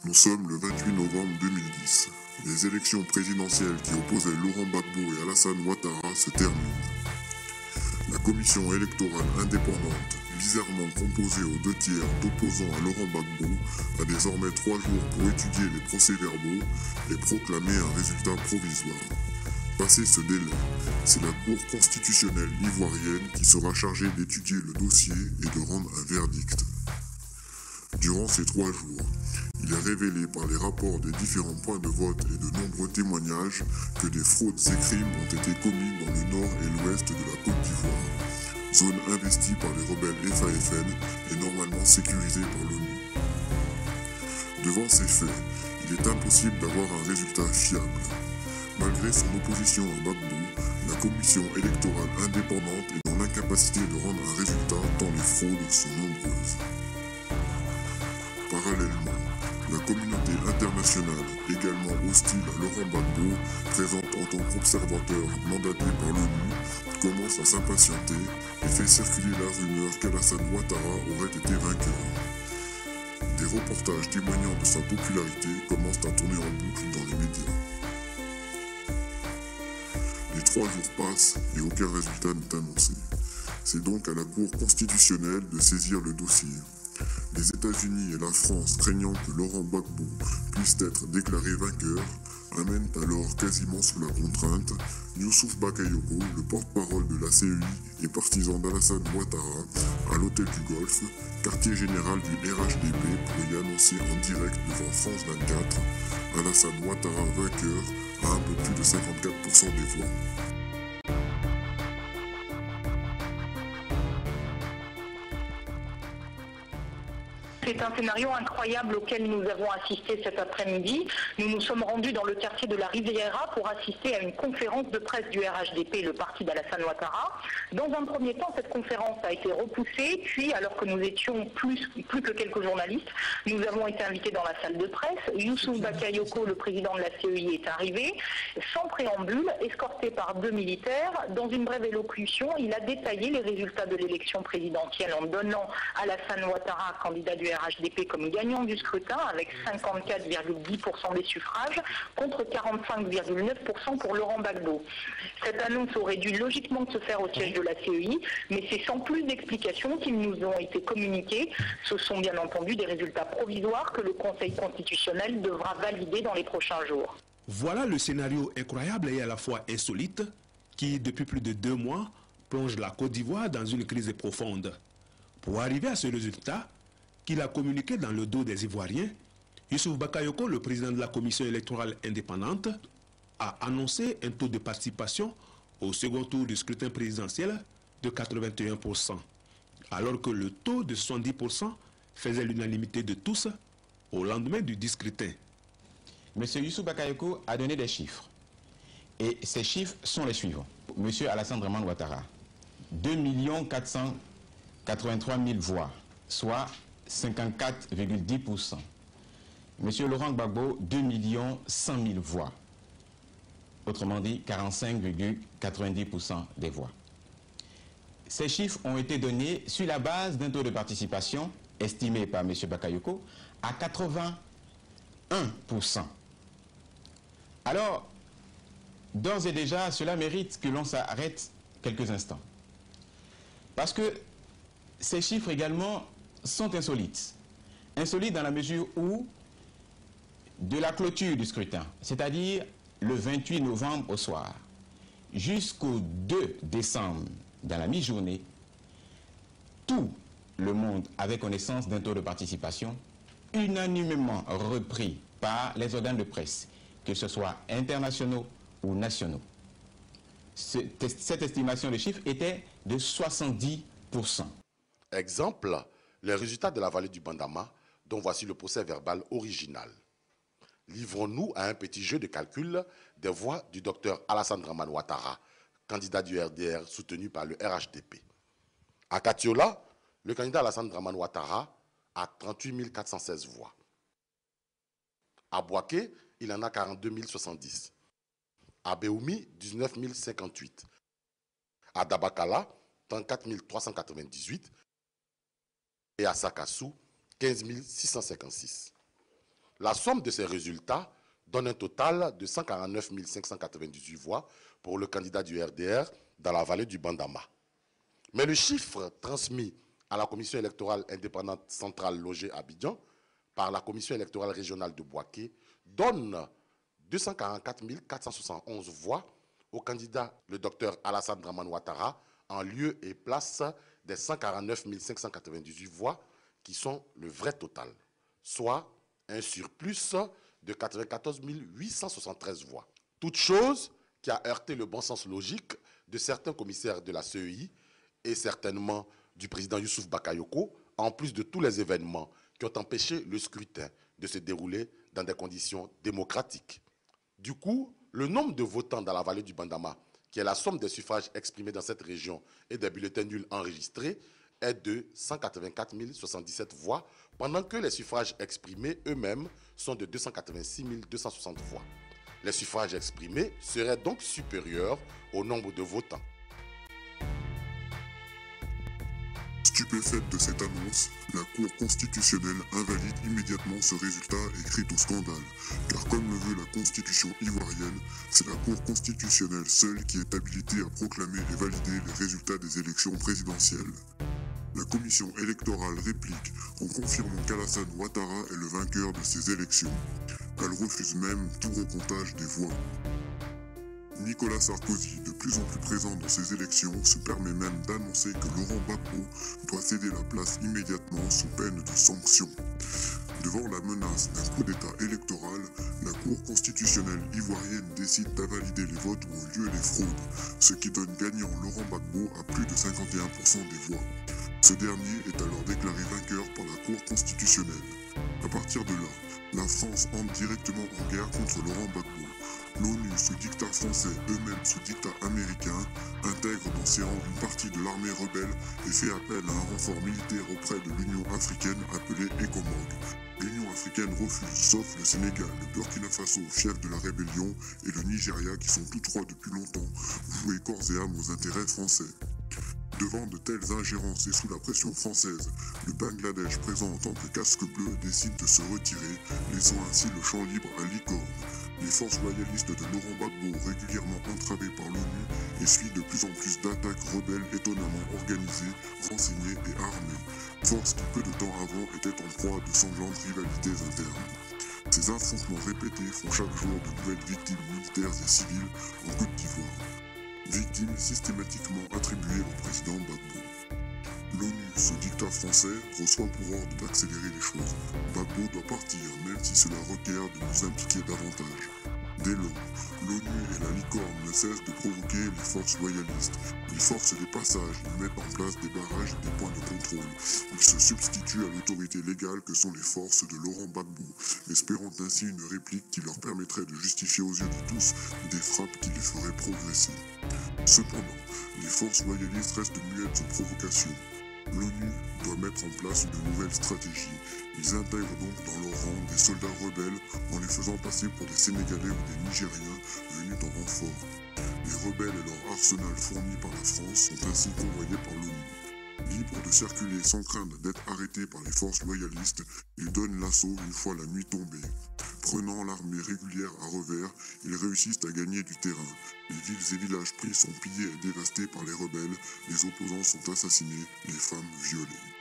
Nous sommes le 28 novembre 2010. Les élections présidentielles qui opposaient Laurent Gbagbo et Alassane Ouattara se terminent. La commission électorale indépendante, bizarrement composée aux 2 tiers d'opposants à Laurent Gbagbo, a désormais 3 jours pour étudier les procès-verbaux et proclamer un résultat provisoire. Passé ce délai, c'est la Cour constitutionnelle ivoirienne qui sera chargée d'étudier le dossier et de rendre un verdict. Durant ces 3 jours, il est révélé par les rapports des différents points de vote et de nombreux témoignages que des fraudes et crimes ont été commis dans le nord et l'ouest de la Côte d'Ivoire, zone investie par les rebelles FAFN et normalement sécurisée par l'ONU. Devant ces faits, il est impossible d'avoir un résultat fiable. Malgré son opposition à Gbagbo, la commission électorale indépendante est dans l'incapacité de rendre un résultat tant les fraudes sont nombreuses. Parallèlement, la communauté internationale, également hostile à Laurent Gbagbo, présente en tant qu'observateur mandaté par l'ONU, commence à s'impatienter et fait circuler la rumeur qu'Alassane Ouattara aurait été vainqueur. Des reportages témoignant de sa popularité commencent à tourner en boucle dans les médias. Les 3 jours passent et aucun résultat n'est annoncé. C'est donc à la Cour constitutionnelle de saisir le dossier. Les États-Unis et la France, craignant que Laurent Gbagbo puisse être déclaré vainqueur, amènent alors quasiment sous la contrainte Youssouf Bakayoko, le porte-parole de la CEI et partisan d'Alassane Ouattara, à l'hôtel du Golfe, quartier général du RHDP, pour y annoncer en direct devant France 24 Alassane Ouattara vainqueur à un peu plus de 54% des voix. C'est un scénario incroyable auquel nous avons assisté cet après-midi. Nous nous sommes rendus dans le quartier de la Riviera pour assister à une conférence de presse du RHDP, le parti d'Alassane Ouattara. Dans un premier temps, cette conférence a été repoussée, puis alors que nous étions plus que quelques journalistes, nous avons été invités dans la salle de presse. Youssouf Bakayoko, le président de la CEI, est arrivé, sans préambule, escorté par 2 militaires. Dans une brève élocution, il a détaillé les résultats de l'élection présidentielle en donnant Alassane Ouattara, candidat du RHDP, comme gagnant du scrutin avec 54,10% des suffrages contre 45,9% pour Laurent Gbagbo. Cette annonce aurait dû logiquement se faire au siège de la CEI, mais c'est sans plus d'explications qu'ils nous ont été communiqués. Ce sont bien entendu des résultats provisoires que le Conseil constitutionnel devra valider dans les prochains jours. Voilà le scénario incroyable et à la fois insolite qui, depuis plus de 2 mois, plonge la Côte d'Ivoire dans une crise profonde. Pour arriver à ce résultat, qu'il a communiqué dans le dos des Ivoiriens, Youssouf Bakayoko, le président de la commission électorale indépendante, a annoncé un taux de participation au second tour du scrutin présidentiel de 81%, alors que le taux de 70% faisait l'unanimité de tous au lendemain du dit scrutin. M. Youssouf Bakayoko a donné des chiffres. Et ces chiffres sont les suivants. M. Alassane Dramane Ouattara, 2 483 000 voix, soit 54,10%. M. Laurent Gbagbo, 2 100 000 voix. Autrement dit, 45,90% des voix. Ces chiffres ont été donnés sur la base d'un taux de participation estimé par M. Bakayoko à 81%. Alors, d'ores et déjà, cela mérite que l'on s'arrête quelques instants. Parce que ces chiffres également sont insolites. Insolites dans la mesure où, de la clôture du scrutin, c'est-à-dire le 28 novembre au soir, jusqu'au 2 décembre, dans la mi-journée, tout le monde avait connaissance d'un taux de participation unanimement repris par les organes de presse, que ce soit internationaux ou nationaux. Cette estimation de chiffres était de 70%. Exemple, les résultats de la vallée du Bandama, dont voici le procès verbal original. Livrons-nous à un petit jeu de calcul des voix du docteur Alassane Dramane Ouattara, candidat du RDR soutenu par le RHDP. À Katiola, le candidat Alassane Dramane Ouattara a 38 416 voix. À Bouaké, il en a 42 070. À Béoumi, 19 058. À Dabakala, 34 398. Et à Sakassou, 15 656. La somme de ces résultats donne un total de 149 598 voix pour le candidat du RDR dans la vallée du Bandama. Mais le chiffre transmis à la commission électorale indépendante centrale logée à Abidjan par la commission électorale régionale de Bouaké donne 244 471 voix au candidat, le docteur Alassane Dramane Ouattara, en lieu et place des 149 598 voix qui sont le vrai total, soit un surplus de 94 873 voix. Toute chose qui a heurté le bon sens logique de certains commissaires de la CEI et certainement du président Youssouf Bakayoko, en plus de tous les événements qui ont empêché le scrutin de se dérouler dans des conditions démocratiques. Du coup, le nombre de votants dans la vallée du Bandama, qui est la somme des suffrages exprimés dans cette région et des bulletins nuls enregistrés, est de 184 077 voix, pendant que les suffrages exprimés eux-mêmes sont de 286 260 voix. Les suffrages exprimés seraient donc supérieurs au nombre de votants. Stupéfaite de cette annonce, la Cour constitutionnelle invalide immédiatement ce résultat et crie au scandale, car comme le veut la Constitution ivoirienne, c'est la Cour constitutionnelle seule qui est habilitée à proclamer et valider les résultats des élections présidentielles. La commission électorale réplique en confirmant qu'Alassane Ouattara est le vainqueur de ces élections. Elle refuse même tout recomptage des voix. Nicolas Sarkozy, de plus en plus présent dans ces élections, se permet même d'annoncer que Laurent Gbagbo doit céder la place immédiatement sous peine de sanctions. Devant la menace d'un coup d'État électoral, la Cour constitutionnelle ivoirienne décide d'invalider les votes où ont lieu les fraudes, ce qui donne gagnant Laurent Gbagbo à plus de 51% des voix. Ce dernier est alors déclaré vainqueur par la Cour constitutionnelle. À partir de là, la France entre directement en guerre contre Laurent Gbagbo. L'ONU, sous dictat français, eux-mêmes sous dictat américain, intègre dans ses rangs une partie de l'armée rebelle et fait appel à un renfort militaire auprès de l'Union africaine appelée ECOMOG. L'Union africaine refuse, sauf le Sénégal, le Burkina Faso, chef de la rébellion, et le Nigeria, qui sont tous trois depuis longtemps voués corps et âme aux intérêts français. Devant de telles ingérences et sous la pression française, le Bangladesh, présent en tant que casque bleu, décide de se retirer, laissant ainsi le champ libre à l'ICORN. Les forces loyalistes de Laurent Gbagbo, régulièrement entravées par l'ONU, essuient de plus en plus d'attaques rebelles étonnamment organisées, renseignées et armées, forces qui peu de temps avant étaient en proie de sanglantes rivalités internes. Ces affrontements répétés font chaque jour de nouvelles victimes militaires et civiles en Côte d'Ivoire. Victimes systématiquement attribuées au président Gbagbo. L'ONU, sous dictat français, reçoit pour ordre d'accélérer les choses. Gbagbo doit partir, même si cela requiert de nous impliquer davantage. Dès lors, l'ONU et la licorne ne cessent de provoquer les forces loyalistes. Ils forcent les passages, ils mettent en place des barrages et des points de contrôle. Ils se substituent à l'autorité légale que sont les forces de Laurent Gbagbo, espérant ainsi une réplique qui leur permettrait de justifier aux yeux de tous des frappes qui les feraient progresser. Cependant, les forces loyalistes restent muettes aux provocations. L'ONU doit mettre en place une nouvelle stratégie. Ils intègrent donc dans leur rang des soldats rebelles en les faisant passer pour des Sénégalais ou des Nigériens venus en renfort. Les rebelles et leur arsenal fourni par la France sont ainsi convoyés par l'ONU. Libres de circuler sans crainte d'être arrêtés par les forces loyalistes, ils donnent l'assaut une fois la nuit tombée. Prenant l'armée régulière à revers, ils réussissent à gagner du terrain. Les villes et villages pris sont pillés et dévastés par les rebelles, les opposants sont assassinés, les femmes violées.